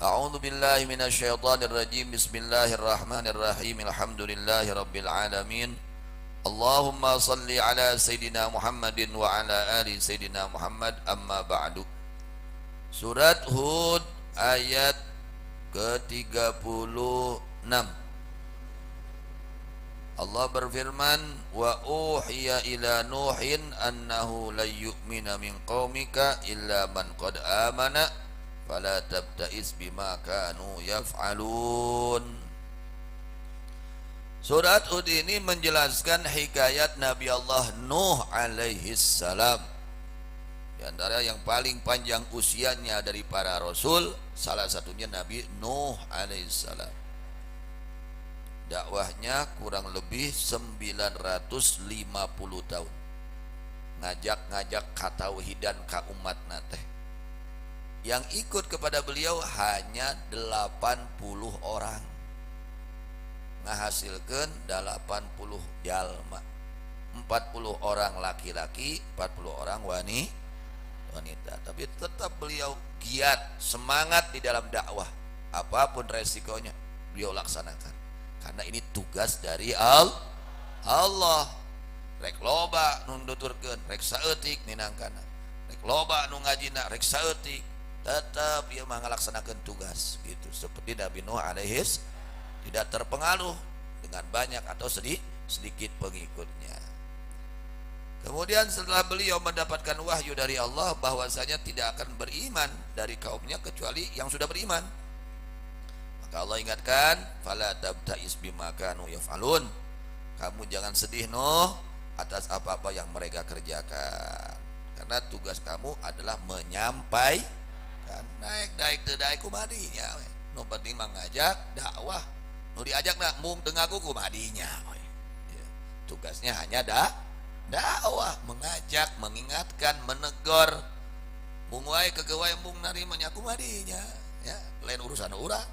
A'udzu billahi minasyaitonir rajim. Bismillahirrahmanirrahim. Alhamdulillahi rabbil alamin. Allahumma salli ala sayyidina Muhammadin wa ala ali sayyidina Muhammad, amma ba'du. Surat Hud ayat ke-36. Allah berfirman, wa uhiya ila nuhin annahu la yu'mina min qaumika illa man qad amana fala tabta'is bima kanu yaf'alun. Surat Hud ini menjelaskan hikayat Nabi Allah Nuh alaihi salam. Di antara yang paling panjang usianya dari para rasul, salah satunya Nabi Nuh alaihi salam. Dakwahnya kurang lebih 950 tahun. Ngajak-ngajak katauhidan ka umat nate. Yang ikut kepada beliau hanya 80 orang. Ngahasilkan 80 jalma. 40 orang laki-laki, 40 orang wanita. Tapi tetap beliau giat, semangat di dalam dakwah. Apapun resikonya beliau laksanakan. Karena ini tugas dari Allah. Rek loba nun nuturkeun, rek saeutik minangkana. Rek loba nu ngajina, rek saeutik. Tetap ia mengalaksanakan tugas gitu. Seperti Nabi Nuh alaihis tidak terpengaruh dengan banyak atau sedikit pengikutnya. Kemudian setelah beliau mendapatkan wahyu dari Allah bahwasanya tidak akan beriman dari kaumnya kecuali yang sudah beriman, maka Allah ingatkan, fala tabta'is bima kanu yaf'alun. Kamu jangan sedih Nuh atas apa-apa yang mereka kerjakan. Karena tugas kamu adalah menyampaikan. Naik teu daek kumadinya we. Nu penting mengajak dakwah. Nu diajak na mung teu ngaku kumadinya we. Ya. Tugasnya hanya dakwah, mengajak, mengingatkan, menegur. Mung wae kegewae mung narima nya kumadinya, ya. Lain urusan urang.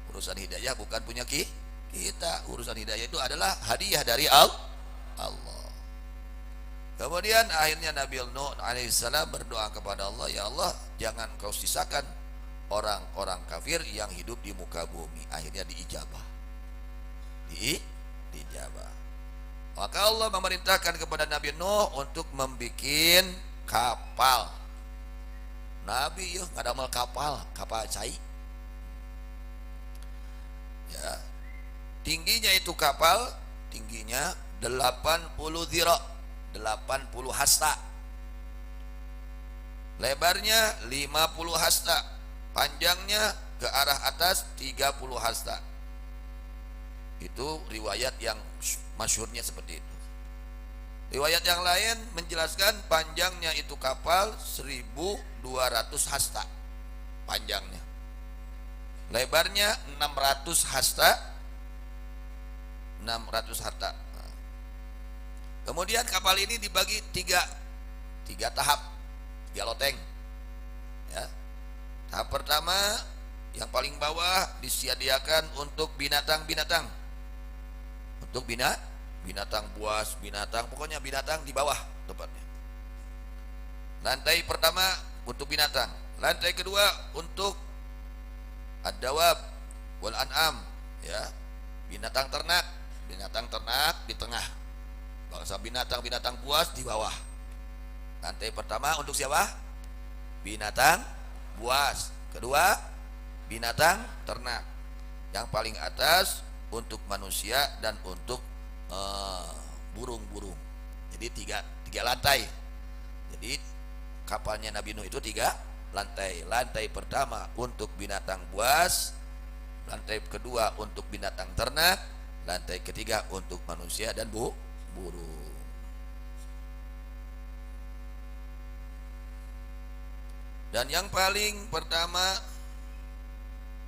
Urusan hidayah bukan punya kita. Urusan hidayah itu adalah hadiah dari Allah. Kemudian akhirnya Nabi Nuh alaihissalam berdoa kepada Allah, ya Allah, jangan kau sisakan orang-orang kafir yang hidup di muka bumi. Akhirnya diijabah. Diijabah. Maka Allah memerintahkan kepada Nabi Nuh untuk membuat kapal. Nabi yuk ngadamel kapal cai. Ya. Tingginya itu kapal, tingginya 80 zira, 80 hasta. Lebarnya 50 hasta, panjangnya ke arah atas 30 hasta. Itu riwayat yang masyhurnya seperti itu. Riwayat yang lain menjelaskan panjangnya itu kapal 1200 hasta panjangnya. Lebarnya 600 hasta. 600 hasta. Kemudian kapal ini dibagi tiga tahap, 3 loteng. Ya. Tahap pertama yang paling bawah disediakan untuk binatang-binatang. Untuk binatang buas, pokoknya binatang di bawah tepatnya. Lantai pertama untuk binatang. Lantai kedua untuk ad-dawab wal an'am, ya. Binatang ternak di tengah. Bangsa binatang buas di bawah. Lantai pertama untuk siapa? Binatang buas. Kedua, binatang ternak. Yang paling atas untuk manusia dan untuk burung-burung. Jadi tiga lantai. Jadi kapalnya Nabi Nuh itu 3 lantai. Lantai pertama untuk binatang buas, lantai kedua untuk binatang ternak, lantai ketiga untuk manusia dan burung. Dan yang paling pertama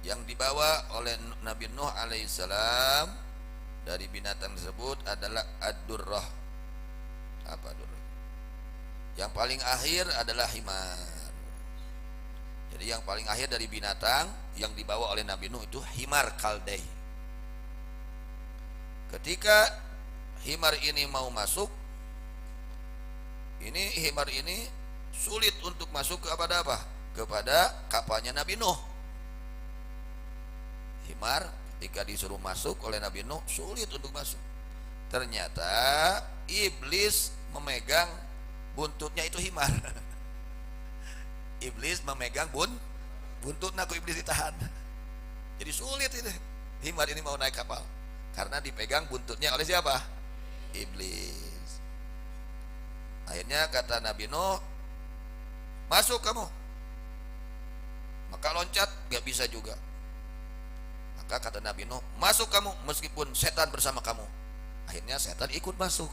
yang dibawa oleh Nabi Nuh alaihissalam dari binatang tersebut adalah ad-durrah. Apa durrah? Yang paling akhir adalah himar. Jadi yang paling akhir dari binatang yang dibawa oleh Nabi Nuh itu himar kaldai. Ketika himar ini mau masuk, himar ini sulit untuk masuk kepada apa? Kepada kapalnya Nabi Nuh. himar ketika disuruh masuk oleh Nabi Nuh sulit untuk masuk. Ternyata iblis memegang buntutnya itu himar. Iblis memegang buntutnya, aku iblis ditahan. Jadi sulit ini. Himar ini mau naik kapal karena dipegang buntutnya oleh siapa? Iblis. Akhirnya kata Nabi Nuh, masuk kamu. Maka loncat, gak bisa juga. Maka kata Nabi Nuh, masuk kamu meskipun setan bersama kamu. Akhirnya setan ikut masuk.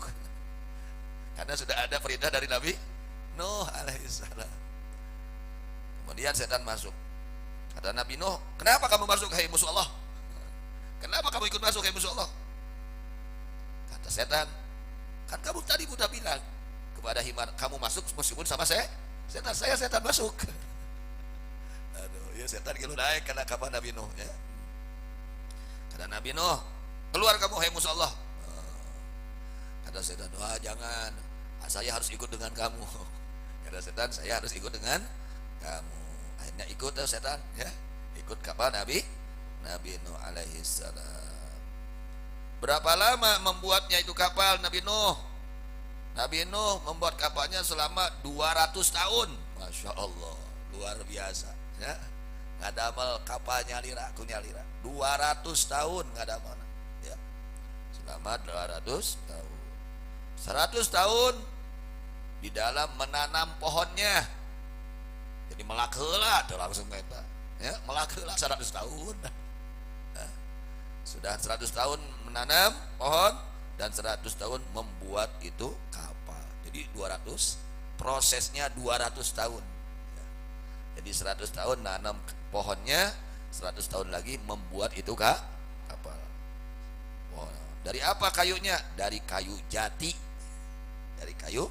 Karena sudah ada perintah dari Nabi Nuh alaihissalam. Kemudian setan masuk. Kata Nabi Nuh, kenapa kamu masuk hai musuh Allah? Kenapa kamu ikut masuk hai musuh Allah? Kata setan, kan kamu tadi udah bilang kepada himar, kamu masuk meskipun sama saya setan masuk. Aduh, ya setan kalau naik karena kapan Nabi Nuh ya. Kata Nabi Nuh, keluar kamu hai musuh Allah. Kata setan, wah jangan, saya harus ikut dengan kamu. Kata setan, saya harus ikut dengan kamu. Akhirnya ikut setan ya, ikut kapal Nabi Nuh alaihi salam. Berapa lama membuatnya itu kapal Nabi Nuh? Nabi Nuh membuat kapalnya selama 200 tahun. Masya Allah, luar biasa ya. Nggak ada amal kapal nyalira, aku nyalira 200 tahun nggak ada amal ya. Selama 200 tahun, 100 tahun di dalam menanam pohonnya. Jadi melakela tuh langsung kita ya, melakela 100 tahun. Nah, sudah 100 tahun menanam pohon dan 100 tahun membuat itu kapal. Jadi 200, prosesnya 200 tahun ya. Jadi 100 tahun nanam pohonnya, 100 tahun lagi membuat itu kapal. Wow. Dari apa kayunya? Dari kayu jati. Dari kayu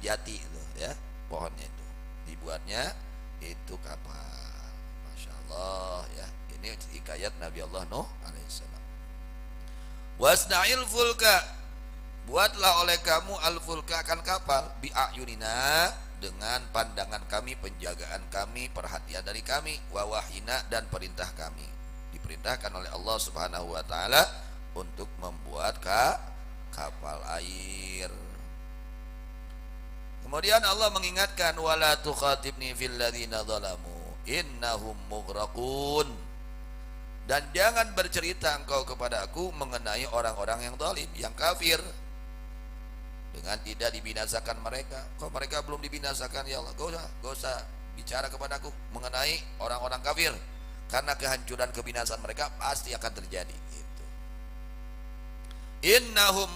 jati itu ya, pohonnya itu dibuatnya itu kapal. Masya Allah ya, ini hikayat Nabi Allah Nuh alaihissalam. Wasna'il fulka, buatlah oleh kamu al-fulka akan kapal, bi'ayunina, dengan pandangan kami, penjagaan kami, perhatian dari kami, wa wahyina, dan perintah kami. Diperintahkan oleh Allah Subhanahu wa taala untuk membuat kapal air. Kemudian Allah mengingatkan, wala tukhatibni fil ladzina zalamu innahum mughraqun, dan jangan bercerita engkau kepada aku mengenai orang-orang yang zalim, yang kafir, dengan tidak dibinasakan mereka. Kok mereka belum dibinasakan ya Allah? Gak usah bicara kepada aku mengenai orang-orang kafir, karena kehancuran kebinasaan mereka pasti akan terjadi. Innahum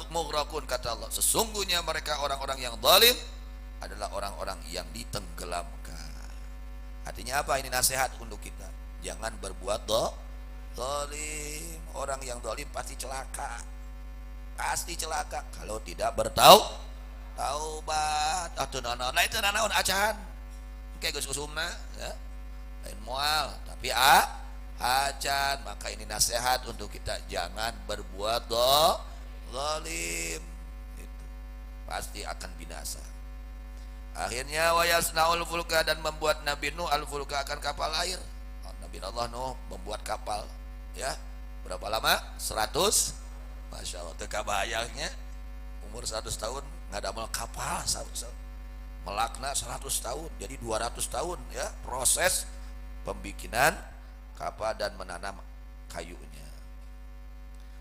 mughraqun, kata Allah, sesungguhnya mereka orang-orang yang zalim adalah orang-orang yang ditenggelamkan. Artinya apa? Ini nasihat untuk kita, jangan berbuat zalim. Orang yang zalim pasti celaka kalau tidak taubat. Atuh naon lain teh naon acan kayak geus usumna ya, lain moal tapi acan. Maka ini nasihat untuk kita, jangan berbuat zalim, itu pasti akan binasa. Akhirnya wayasnaul fulka, dan membuat Nabi Nuh al-fulka akan kapal air. Nabi Allah Nuh membuat kapal ya, berapa lama? 100. Masya Allah, teka bayangnya umur 100 tahun nggak ada amal kapal, melakna 100 tahun, jadi 200 tahun ya proses pembikinan kapal dan menanam kayunya.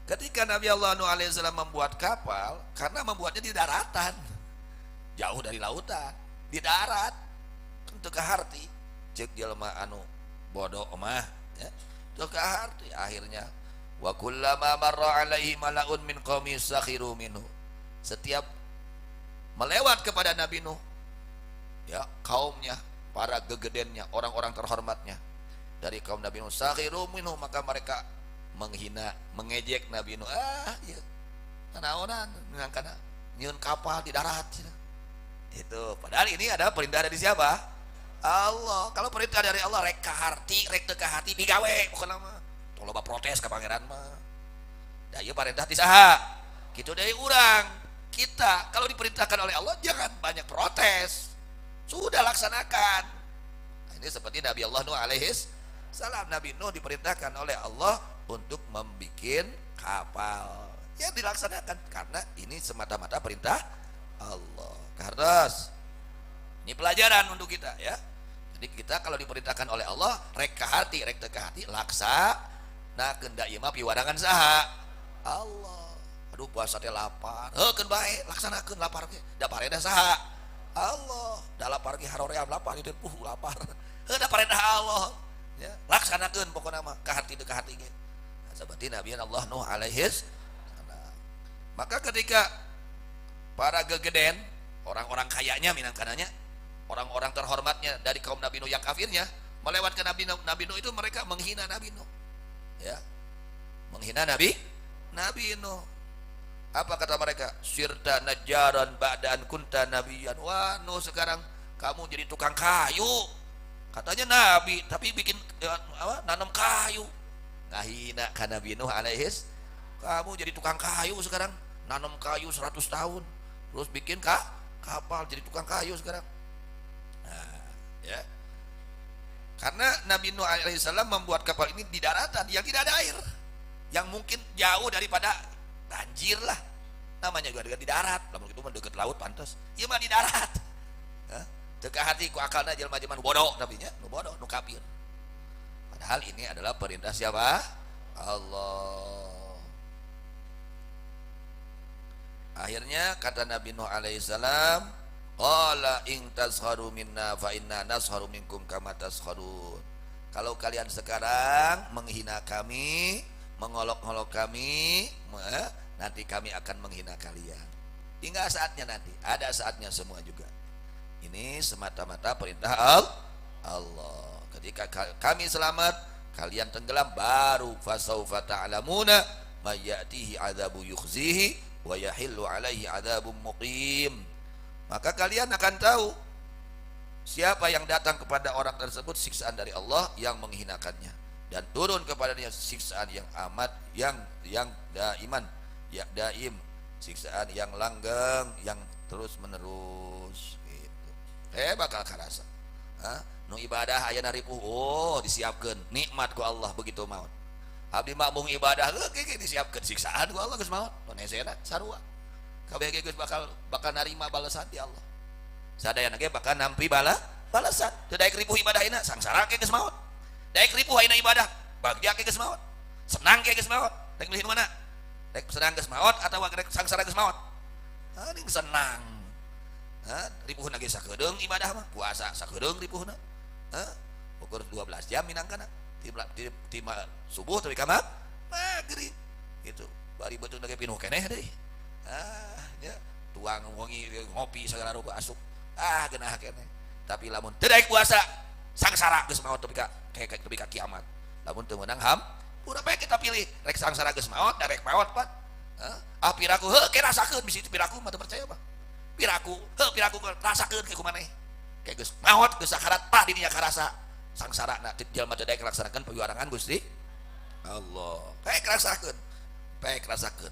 Ketika Nabi Allah Nuh alaihissalam membuat kapal, karena membuatnya di daratan, jauh dari lautan, di darat, tentu keharti cek jelema anu bodoh mah ya, itu keharti. Akhirnya wa kullama marra alaihi malaun min qaumi sakhiru minhu, setiap melewat kepada Nabi Nuh ya, kaumnya, para gegedennya, orang-orang terhormatnya dari kaum Nabi Nuh, sakhiru minhu, maka mereka menghina, mengejek Nabi Nuh. Iya, naonan ngangkana nyieun kapal di darat itu. Padahal ini ada perintah dari siapa? Allah. Kalau perintah dari Allah, rek kaharti, rek teu kahati digawe, bukan nama tong loba protes ka pangeran mah. Da ieu perintah ti saha? Kitu deui urang. Kita kalau diperintahkan oleh Allah jangan banyak protes, sudah laksanakan. Nah, ini seperti Nabi Allah Nuh alaihi salam. Nabi Nuh diperintahkan oleh Allah untuk membuat kapal. Ya dilaksanakan karena ini semata-mata perintah Allah. Karena ini pelajaran untuk kita ya. Jadi kita kalau diperintahkan oleh Allah rek ka hati, rek teu ka hati laksa. Nah keunda ieu mah piwarangan saha? Allah. Aduh puasa teh lapar. Heukeun bae laksanakeun lapar ge. Da pareda saha? Allah. Da lapar ge haroream lapar itu lapar. Heuh da pareda Allah. Ya, laksanakeun pokona mah ka hati teu ka hati ge. Nah, seperti Nabi Allah Nuh alaihi salam. Maka ketika para gegeden, orang-orang kayanya minangkananya, orang-orang terhormatnya dari kaum Nabi Nuh yang kafirnya melewatkan Nabi Nuh itu mereka menghina Nabi Nuh. Ya. Menghina Nabi Nuh. Apa kata mereka? Sirta najaran ba'dan kunta nabiyan. Wah, Nuh sekarang kamu jadi tukang kayu. Katanya nabi tapi bikin nanam kayu. Ngahina ka Nabi Nuh alaihis. Kamu jadi tukang kayu sekarang, nanam kayu 100 tahun. Terus bikin kapal jadi tukang kayu sekarang. Nah, ya. Karena Nabi Nuh alaihissalam membuat kapal ini di daratan yang tidak ada air, yang mungkin jauh daripada banjir lah. Namanya juga di darat, namun itu mendekat laut pantas. Iya mah di darat. Teka hati ku akalna jelema-jelema nu bodoh nabinya, nu bodoh, nu kafir. Padahal ini adalah perintah siapa? Allah. Akhirnya kata Nabi Nuh alaihissalam, qala in tasharu minna fa inna nasharu minkum kama tasharun. Kalau kalian sekarang menghina kami, mengolok-olok kami, nanti kami akan menghina kalian. Hingga saatnya nanti, ada saatnya semua juga. Ini semata-mata perintah Allah. Ketika kami selamat, kalian tenggelam, baru fasaufa ta'lamuna may ya'tihi 'adzabu yukhzihi wa yahillu 'alaihi 'adzabun muqim. Maka kalian akan tahu siapa yang datang kepada orang tersebut siksaan dari Allah yang menghinakannya, dan turun kepadanya siksaan yang amat yang daiman, ya daim, siksaan yang langgeng, yang terus menerus gitu. Bakal karasa. Nu ibadah aya ripuh, oh disiapkeun nikmat ku Allah begitu maut. Abdi makmung ibadah ge disiapkeun siksaan ku Allah geus maut. Donesena sarua. Kabeh ge geus bakal narima balasan di Allah. Sadayana ge bakal nampi balasan. Teu daek ripuh ibadah ayeuna sangsara ge geus maut. Daek ripuh ayeuna ibadah, bahagia ge geus maut. Senang ge geus maut. Daek milih mana? Daek senang geus maut atawa daek sangsara geus maut? Ini senang. Ripuhna ge sakedeung ibadah mah, puasa sakedeung ripuhna. Ukur 12 jam minangkana. Ti subuh tapi ka maghrib. Gitu. Bari beuteung ge pinuh keneh deui. Ya, tuang wangi ngopi sagala rupa asup. Geunah keneh. Tapi lamun teu daek puasa, sangsara geus maot tepi ka kiamat. Lamun teu meunang udah bae kita pilih rek sangsara geus maot, da rek maot pan. Piraku heuh ke rasakeun bisi piraku mah teu percaya mah. Piraku rasakeun ke kumaneh. Kayak geus maot geus sakarat tah di dinya karasa sangsarana jalma teu daek laksanakeun pawiwarangan Gusti Allah. Bae rasakeun.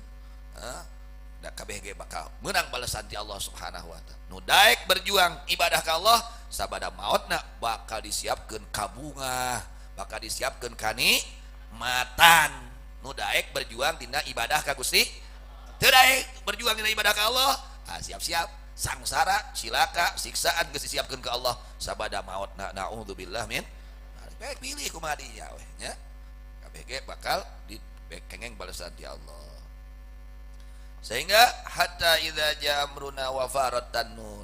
Da kabeh ge bakal meunang balasan ti Allah Subhanahu wa taala. Nu daek berjuang ibadah ka Allah sabada maotna bakal disiapkeun kabungah, bakal disiapkeun kanikmatan. Nu daek berjuang dina ibadah ka Gusti, teu daek berjuang dina ibadah ka Allah, siap-siap sangsara, cilaka, siksaan geus disiapkeun ka Allah sabada maotna. Naudzubillah min. Baik pilih kumaha dinya we nya. Kabeh ge bakal dikengeng balasan ti Allah. Sehingga hatta idza jamruna wa farat tanur,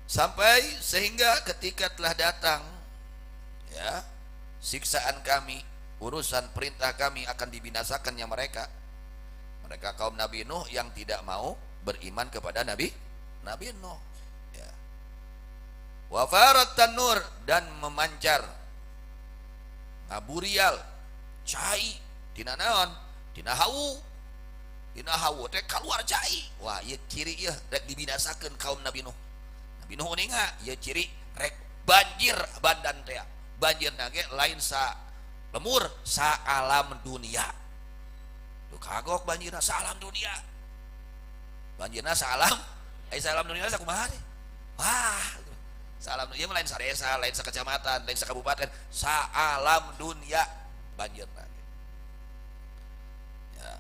sampai sehingga ketika telah datang ya siksaan kami, urusan perintah kami akan dibinasakannya mereka kaum Nabi Nuh yang tidak mau beriman kepada Nabi Nuh ya. Wa farat tanur, dan memancar ngaburial cai tina naon, tina hawu teh keluar cai. Wah ieu ciri ieu rek dibinasakeun kaum Nabi Nuh. Nabi Nuh ninga ieu ciri rek banjir bandan teh. Banjirna ge lain sa lemur sa alam dunia. Tuh kagok banjirna sa alam dunia. Banjirna sa alam dunia sa kumaha teh? Wah Salam dunia lain sadesa, lain sakecamatan, lain sakabupaten, saalam dunia banjir lagi. Ya.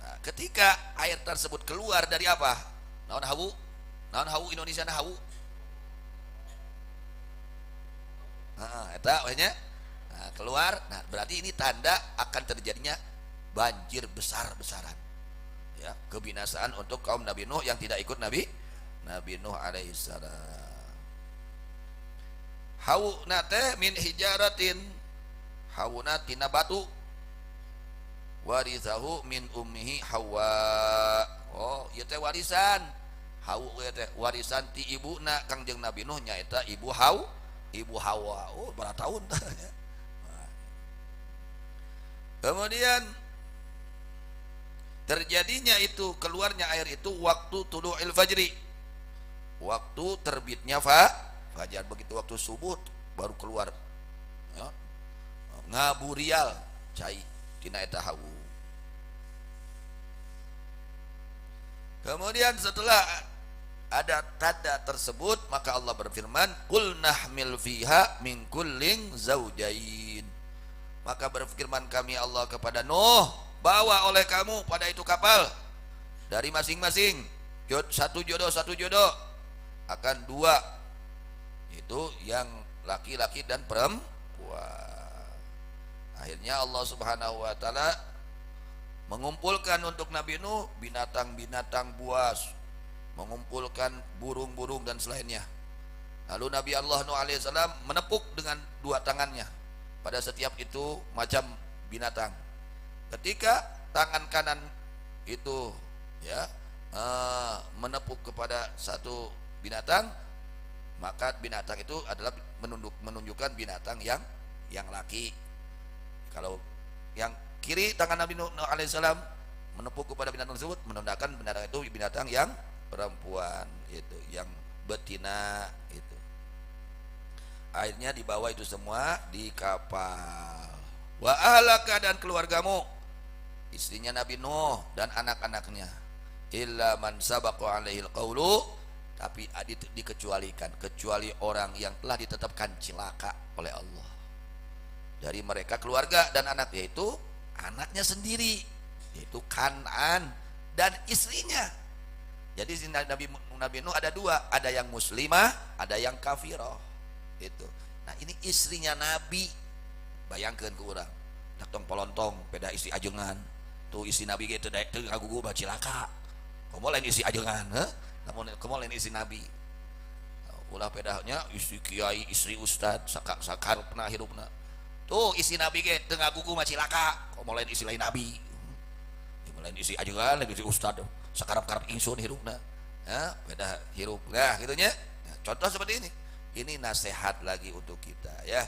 Nah, ketika air tersebut keluar dari apa? Naon hawu? Naon hawu Indonesia na hawu? Nah, eta wehnya. Nah, keluar. Nah, berarti ini tanda akan terjadinya banjir besar-besaran. Ya, kebinasaan untuk kaum Nabi Nuh yang tidak ikut Nabi Nuh alaihissalam. Hauna teh min hijaratin, hauna tina batu, warithahu min ummihi Hawa. Oh ieu teh warisan. Hau ieu teh warisan ti ibuna Kangjeng Nabi Nuh nyaeta ibu Hawa. Oh berapa tahun. Kemudian terjadinya itu keluarnya air itu waktu tulu'il fajri, waktu terbitnya fajar. Begitu waktu subuh baru keluar ya, ngaburial cai tina eta hawu. Kemudian setelah ada tanda tersebut maka Allah berfirman qul nahmil fiha min kullin zaujain. Maka berfirman kami Allah kepada Nuh, bawa oleh kamu pada itu kapal dari masing-masing satu jodoh akan dua, itu yang laki-laki dan perempuan. Akhirnya Allah Subhanahu wa taala mengumpulkan untuk Nabi Nuh binatang-binatang buas, mengumpulkan burung-burung dan selainnya. Lalu Nabi Allah Nuh alaihissalam menepuk dengan dua tangannya pada setiap itu macam binatang. Ketika tangan kanan itu ya menepuk kepada satu binatang, maka binatang itu adalah menunjukkan binatang yang laki. Kalau yang kiri tangan Nabi Nuh alaihissalam menepuk kepada binatang tersebut menandakan binatang itu binatang yang perempuan, itu yang betina itu. Akhirnya dibawa itu semua di kapal. Wa ahlaka dan keluargamu, istrinya Nabi Nuh dan anak-anaknya, illa man sabaqa alaihil qaulu, tapi dikecualikan, kecuali orang yang telah ditetapkan celaka oleh Allah dari mereka keluarga dan anak, yaitu anaknya sendiri, yaitu Kan'an dan istrinya. Jadi Nabi Nuh ada dua, ada yang muslimah, ada yang kafirah itu. Nah ini istrinya Nabi, bayangkan ke orang datang polontong peda isi ajengan tuh isi Nabi gitu teu ngagugu bacilaka. Komo lain isi ajengan, namun komo lain isi Nabi. Ulah pedahnya isi kiai, istri ustad, sakar pernah hirupna. Tuh isi Nabi ge teu ngagugu bacilaka. Komo lain isi lain Nabi. Lain isi ajengan, lain isi ustad. Sakarap-karap ingsun hirupna. Ya, beda hirup. Nah, gitunya. Ya, contoh seperti ini. Ini nasihat lagi untuk kita ya.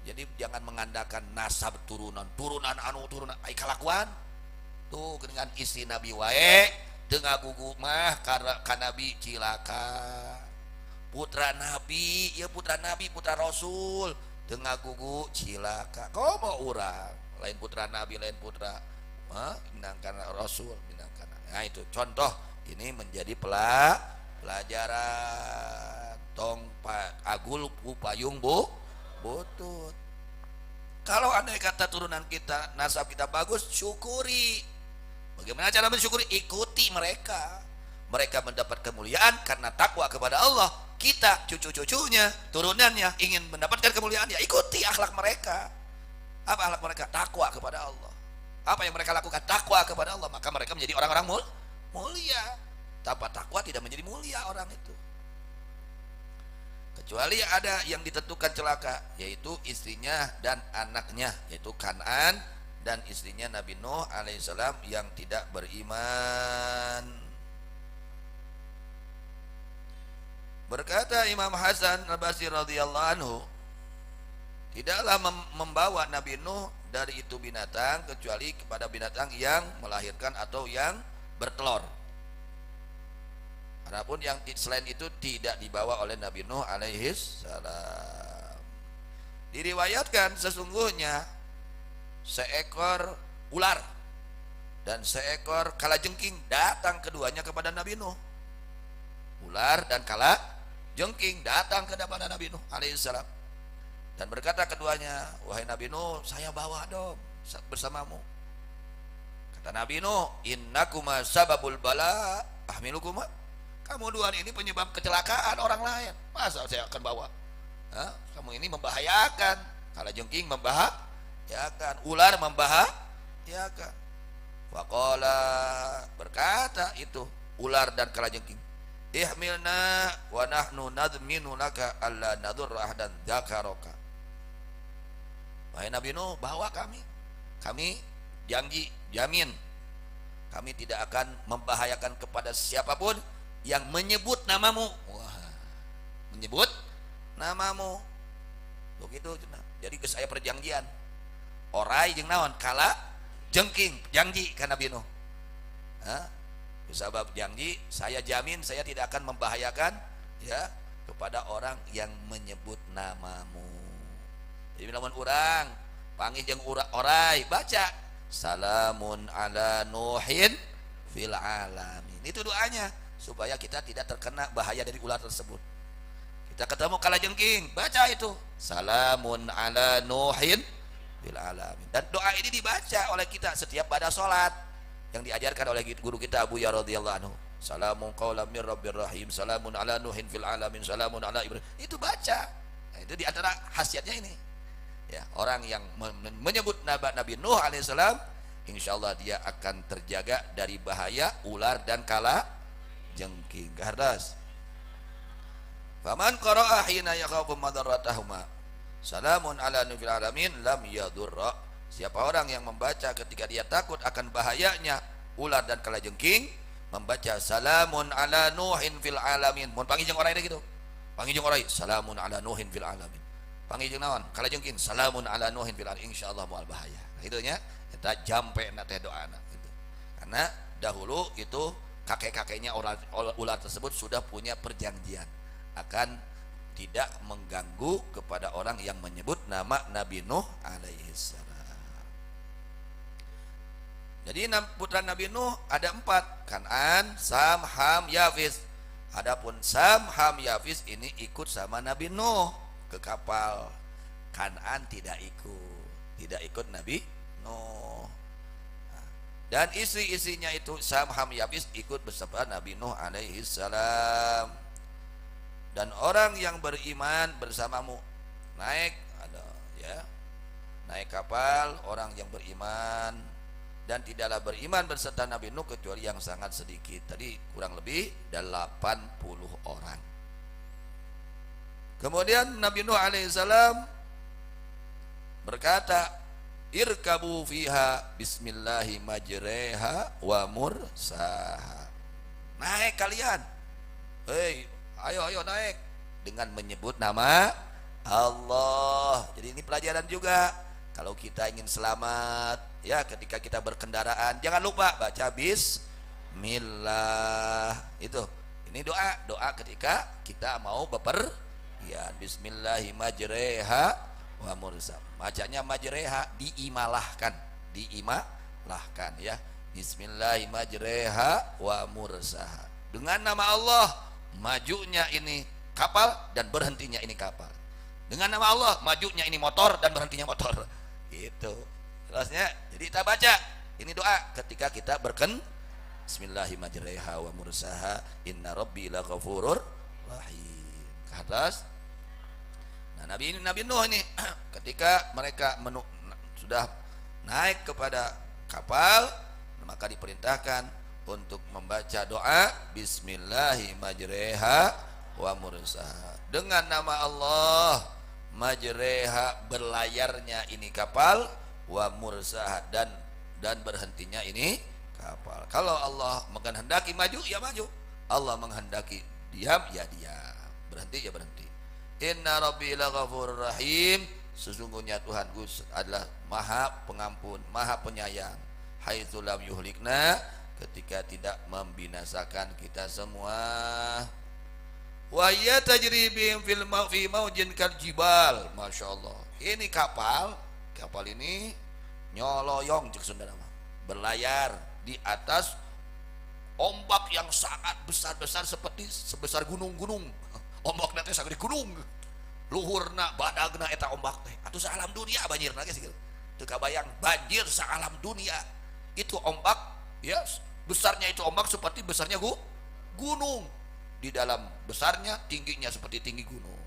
Jadi jangan mengandalkan nasab turunan ai kalakuan. Tuh dengan isi Nabi wae teu ngagugu mah karena Nabi cilaka. Putra Nabi, ya putra Nabi, putra Rasul teu ngagugu cilaka. Komo urang lain putra Nabi, lain putra minangkan Rasul, minangkan. Nah itu contoh, ini menjadi pelajaran. Tong agul payung butut. Kalau andai kata turunan kita, nasab kita bagus, syukuri. Bagaimana cara mensyukuri? Ikuti mereka. Mereka mendapat kemuliaan karena takwa kepada Allah. Kita cucu-cucunya, turunannya ingin mendapatkan kemuliaan, ya ikuti akhlak mereka. Apa akhlak mereka? Takwa kepada Allah. Apa yang mereka lakukan? Takwa kepada Allah. Maka mereka menjadi orang-orang mulia. Tanpa takwa tidak menjadi mulia orang itu. Kecuali ada yang ditentukan celaka, yaitu istrinya dan anaknya, yaitu Kan'an dan istrinya Nabi Nuh alaihissalam yang tidak beriman. Berkata Imam Hasan Al-Basri radhiyallahu anhu, tidaklah membawa Nabi Nuh dari itu binatang kecuali kepada binatang yang melahirkan atau yang bertelur. Adapun yang selain itu tidak dibawa oleh Nabi Nuh alaihis salam. Diriwayatkan sesungguhnya seekor ular dan seekor kalajengking datang keduanya kepada Nabi Nuh. Ular dan jengking datang ke depan Nabi Nuh alaihissalam dan berkata keduanya, wahai Nabi Nuh, saya bawa dong bersamamu. Kata Nabi Nuh, innakuma sababul bala ahmilukuma, kamu dua ini penyebab kecelakaan orang lain, masa saya akan bawa? Kamu ini membahayakan. Kalau jengking membahayakan, ular membahayakan. Faqala, berkata itu ular dan kalajengking, ihmilna wa nahnu nadminu laka alla nadurra ahdan dzakaraka. Wahai Nabi Nuh, bawa kami janji, jamin kami tidak akan membahayakan kepada siapapun yang menyebut namamu. Wah, menyebut namamu begitu. Jadi ke saya perjanjian orai jeung naon kala jengking janji kan Nabi Nuh. Sebab janji, saya jamin saya tidak akan membahayakan ya kepada orang yang menyebut namamu. Jadi lamun urang panggih jeung orai baca salamun ala nuhin fil alamin. Itu doanya supaya kita tidak terkena bahaya dari ular tersebut. Kita ketemu kalajengking, baca itu salamun ala nuhin fil alamin. Dan doa ini dibaca oleh kita setiap pada sholat yang diajarkan oleh guru kita Abu Ya radhiyallahu anhu. Salamun qaulan mir rabbir rahim, salamun ala nuhin fil alamin, salamun ala ibrahim. Itu baca. Nah, itu di antara khasiatnya ini. Ya, orang yang menyebut Nabi Nuh alaihissalam, insyaallah dia akan terjaga dari bahaya ular dan kala jengking. Gardas. Faman qara'a hina yakhafu madarratahuma, salamun ala nuhil alamin lam yadurra. Siapa orang yang membaca ketika dia takut akan bahayanya ular dan kalajengking, membaca salamun ala nuhin fil alamin. Mun panggil jeung orai gitu. Panggil jeung orai salamun ala nuhin fil alamin. Panggil jeung naon? Kalajengking salamun ala nuhin fil alamin, insyaallah moal bahaya. Nah, itu nya eta jampe na teh doana gitu. Karena dahulu itu kakek-kakeknya ular tersebut sudah punya perjanjian akan tidak mengganggu kepada orang yang menyebut nama Nabi Nuh alaihissalam. Jadi putra Nabi Nuh ada 4, Kan'an, Sam, Ham, Yafis. Adapun Sam, Ham, Yafis ini ikut sama Nabi Nuh ke kapal. Kan'an tidak ikut Nabi Nuh. Dan istri-istrinya itu Sam, Ham, Yafis ikut bersama Nabi Nuh alaihissalam. Dan orang yang beriman bersamamu naik kapal, orang yang beriman dan tidaklah beriman berserta Nabi Nuh kecuali yang sangat sedikit. Tadi kurang lebih 80 orang. Kemudian Nabi Nuh alaihissalam berkata, irkabu fiha bismillahi majreha wa mursaha. Naik kalian, hei, ayo naik dengan menyebut nama Allah. Jadi ini pelajaran juga. Kalau kita ingin selamat ya ketika kita berkendaraan, jangan lupa baca bismillah. Ini doa ketika kita mau bepergian. Bismillahi majreha wa mursaha. Bacanya majreha diimalahkan ya. Bismillahi majreha wa mursaha. Dengan nama Allah majunya ini kapal dan berhentinya ini kapal. Dengan nama Allah majunya ini motor dan berhentinya motor. Gitu. Terusnya jadi kita baca ini doa ketika kita Bismillahirrahmanirrahim wa mursaha inna rabbi laghafurur rahim. Ke atas. Nah, Nabi Nuh ini ketika mereka sudah naik kepada kapal, maka diperintahkan untuk membaca doa Bismillahirrahmanirrahim wa mursaha. Dengan nama Allah majreha berlayarnya ini kapal, wa mursaha dan berhentinya ini kapal. Kalau Allah menghendaki maju ya maju, Allah menghendaki diam ya diam, berhenti ya berhenti. Inna rabbi laghafurur rahim, sesungguhnya Tuhanku adalah Maha Pengampun, Maha Penyayang. Haitsu lam yuhlikna, ketika tidak membinasakan kita semua. Wa ya tajri bihim fi maujin kal jibal. Masyaallah. Ini kapal ini nyoloyong cek Sunda mah. Berlayar di atas ombak yang sangat besar-besar seperti sebesar gunung-gunung. ombak nanti sagede gunung luhurna badagna eta ombak teh atuh saalam dunia banjir lagi sih teu kabayang banjir saalam dunia itu ombak ya besarnya itu ombak seperti besarnya gunung di dalam besarnya tingginya seperti tinggi gunung.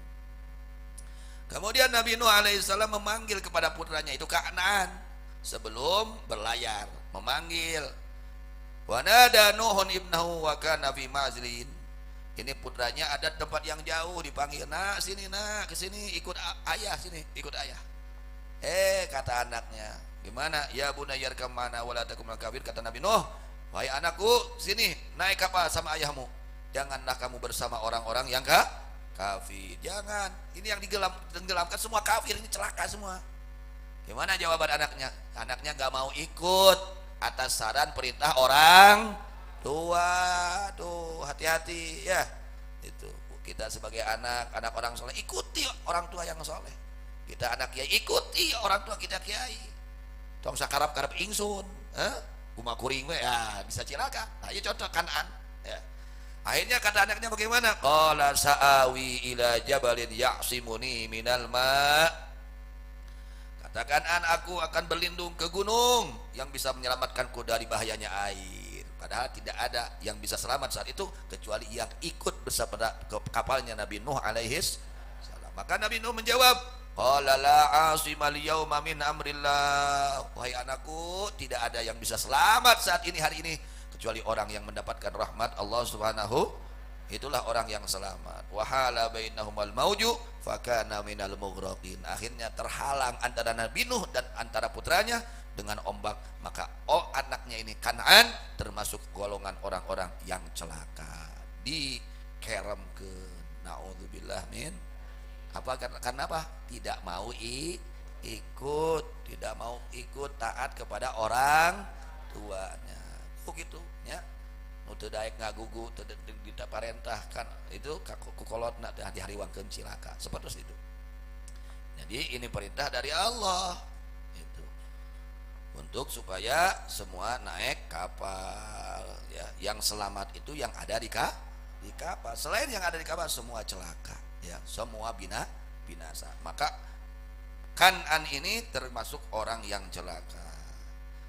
Kemudian Nabi Nuh alaihissalam memanggil kepada putranya itu Kan'an sebelum berlayar memanggil wa nada Nuhun ibnahu wa kana fi ma'zilin. Ini putranya ada tempat yang jauh dipanggil, nak sini nak kesini ikut ayah sini ikut ayah. Kata anaknya, gimana? Ya bunayyar kamana wala takum kafir. Kata Nabi Nuh, wahai anakku sini naik kapal sama ayahmu, janganlah kamu bersama orang-orang yang kafir. Jangan, ini yang tenggelamkan semua kafir, ini celaka semua. Gimana jawaban anaknya? Anaknya gak mau ikut atas saran perintah orang tua. Tuh hati-hati ya. Itu kita sebagai anak orang soleh ikuti orang tua yang soleh. Kita anak kiai ikuti orang tua kita kiai. Tong sakarap-karap ingsun, kumaha kuring we ya bisa cilaka. Nah, ini contoh Kan'an ya. Akhirnya kata anaknya bagaimana? Qala sa'awi ila jabalin ya'simuni minal ma'. Katakan aku akan berlindung ke gunung yang bisa menyelamatkanku dari bahayanya air. Padahal tidak ada yang bisa selamat saat itu kecuali yang ikut bersama kapalnya Nabi Nuh alaihis salam. Maka Nabi Nuh menjawab, qala la asimal yauma min amrillah. Wahai anakku, tidak ada yang bisa selamat saat ini hari ini kecuali orang yang mendapatkan rahmat Allah Subhanahu. Itulah orang yang selamat. Wahala bainahumal mauju fakana minal mughraqin. Akhirnya terhalang antara Nabi Nuh dan antara putranya dengan ombak, maka anaknya ini Kan'an termasuk golongan orang-orang yang celaka, dikeremkeun. Naudzubillah min apa karena apa? Tidak mau ikut, tidak mau ikut taat kepada orang tuanya. Begitu ya. Nu teu daek ngagugu teu diparentahkan itu kukolotna teh dihariwangkeun cilaka. Seperti itu. Jadi ini perintah dari Allah itu. Untuk supaya semua naik kapal ya. Yang selamat itu yang ada di kapal. Selain yang ada di kapal semua celaka ya, semua binasa. Maka Kan'an ini termasuk orang yang celaka.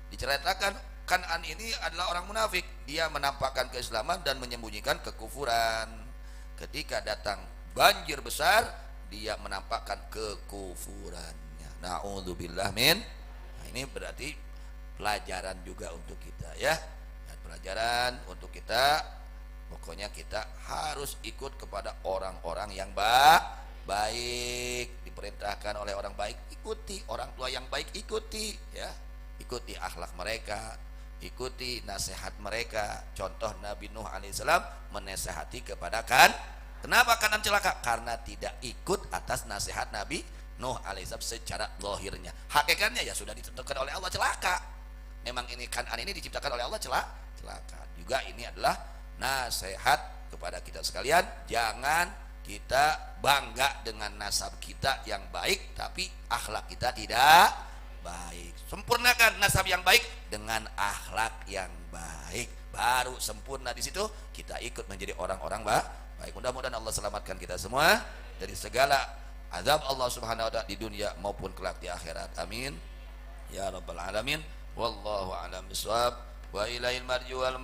Diceritakan Kan'an ini adalah orang munafik. Dia menampakkan keislaman dan menyembunyikan kekufuran. Ketika datang banjir besar, dia menampakkan kekufurannya. Na'udzubillah min. Nah, ini berarti pelajaran juga untuk kita ya. Dan pelajaran untuk kita, pokoknya kita harus ikut kepada orang-orang yang baik. Diperintahkan oleh orang baik, ikuti. Orang tua yang baik, ikuti ya. Ikuti akhlak mereka, ikuti nasihat mereka. Contoh Nabi Nuh alaihissalam menasehati kepada kenapa Kan'an celaka? Karena tidak ikut atas nasihat Nabi Nuh alaihissalam secara zahirnya. Hakikatnya ya sudah ditentukan oleh Allah celaka. Memang ini Kan'an ini diciptakan oleh Allah celaka. Juga ini adalah nasihat kepada kita sekalian. Jangan kita bangga dengan nasab kita yang baik tapi akhlak kita tidak baik. Sempurnakan nasab yang baik dengan akhlak yang baik, baru sempurna. Di situ kita ikut menjadi orang-orang baik. Mudah-mudahan Allah selamatkan kita semua dari segala azab Allah Subhanahu wa taala di dunia maupun kelak di akhirat. Amin ya rabbal alamin. Wallahu a'lam bishawab. Wa ilaihil marji wal